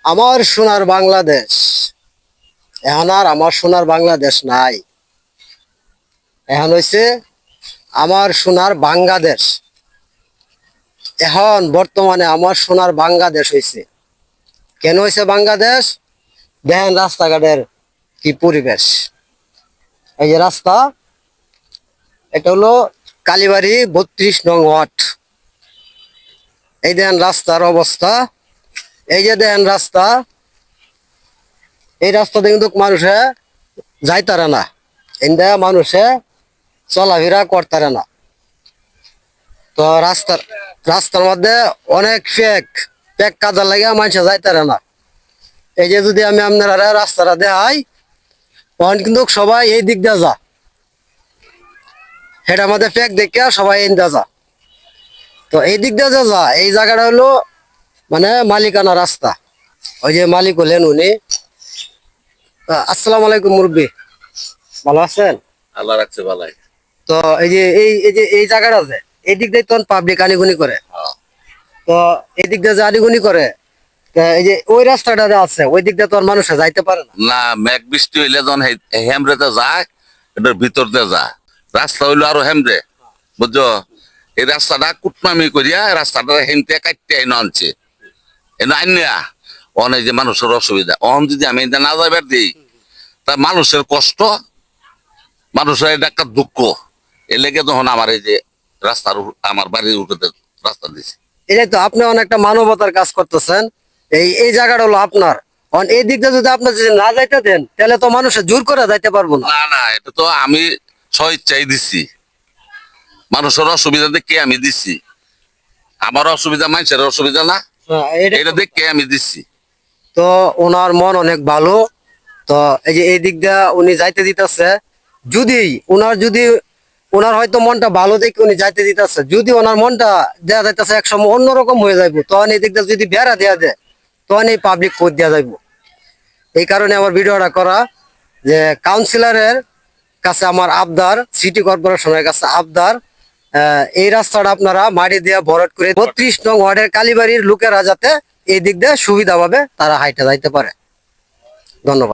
আমার সোনার বাংলাদেশ। এখন আর আমার সোনার বাংলাদেশ নাই, এখন হইছে আমার সোনার বাংলাদেশ। এখন বর্তমানে আমার সোনার বাংলাদেশ হইছে। কেন হইছে বাংলাদেশ? দেখেন রাস্তাঘাটের কি পরিবেশ। এই যে রাস্তা, এটা হলো কালীবাড়ি 32 নং ওয়ার্ড। এই দেখেন রাস্তার অবস্থা। এই যে দেখেন রাস্তা, এই রাস্তাতে কিন্তু মানুষে যাইতারে না, এন্দা মানুষে চলাফেরা করতারে না। তো রাস্তার মধ্যে অনেক ফেক ফেক কাজের লাগে মানুষে যাইতারে না। এই যে যদি আমি আপনারা রাস্তাটা দেখাই, তখন কিন্তু সবাই এই দিক দিয়ে যা, সেটার মধ্যে ফেক দেখে সবাই এই দিয়ে যা। তো এই দিক দিয়ে যা, এই জায়গাটা হলো মানে মালিকানা রাস্তা। ওই যে মালিক হলেন উনি। আসসালামু আলাইকুম মুরব্বী, ভালো আছেন? আল্লাহ রাখছে ভালাই। তো এই জায়গাটা আছে, এই দিক দিয়ে তখন পাবলিক আনিগুনি করে। তো এই দিক দিয়ে যে আনিগুনি করে, তা এই যে ওই রাস্তাটা যে আছে ওই দিক দিয়ে তো আর মানুষে যাইতে পারে না। না, মেঘ বৃষ্টি হইলে যখন হেমরেতে যায়, এটার ভিতর দিয়ে যায়। রাস্তা হইলো আরো হেমরে, বুঝছো? এই রাস্তাটা কুটনামি করিয়া রাস্তাটা হেমতে কাটতে এনে আনছে। এনে আনিয়া অনেক যে মানুষের অসুবিধা, অন যদি আমি এটা না যাইবার দিই, তা মানুষের কষ্ট, মানুষের এটা একটা দুঃখ। এ লেগে তখন আমার এই যে আমার বাড়ির উঠে রাস্তা দিছে। এটাই তো আপনি অনেকটা মানবতার কাজ করতেছেন। এই জায়গাটা হলো আপনার। এই দিক দিয়ে যদি আপনার যদি না যাইতে দেন, তাহলে তো মানুষে জোর করে যাইতে পারবো না। না না, এটা তো আমি স্বইচ্ছাই দিছি। মানুষের অসুবিধা দেখে আমি দিছি, আমার অসুবিধা মানুষের অসুবিধা না, হ্যাঁ, এটা দেখে আমি দিছি। তো ওনার মন অনেক ভালো। তো এই যে এই দিক দিয়ে উনি যাইতে দিতেছে। যদি ওনার হয়তো মনটা ভালো দেখে উনি যাইতে দিতেছে, যদি ওনার মনটা দেওয়া যাইতেছে একসময় অন্যরকম হয়ে যাইব, তখন এই দিক দিয়ে যদি বেড়া দেওয়া দেয়, তখন এই পাবলিক কোড দেওয়া যাইব। এই কারণে আমার ভিডিওটা করা, যে কাউন্সিলরের কাছে আমার আবদার, সিটি কর্পোরেশনের কাছে আবদার, এই রাস্তাটা আপনারা মাটি দিয়ে ভরাট করে 32 নং ওয়ার্ডের কালীবাড়ির লোকেরা যাতে এই দিক দিয়ে সুবিধা পাবে, তারা হাইটে যাইতে পারে। ধন্যবাদ।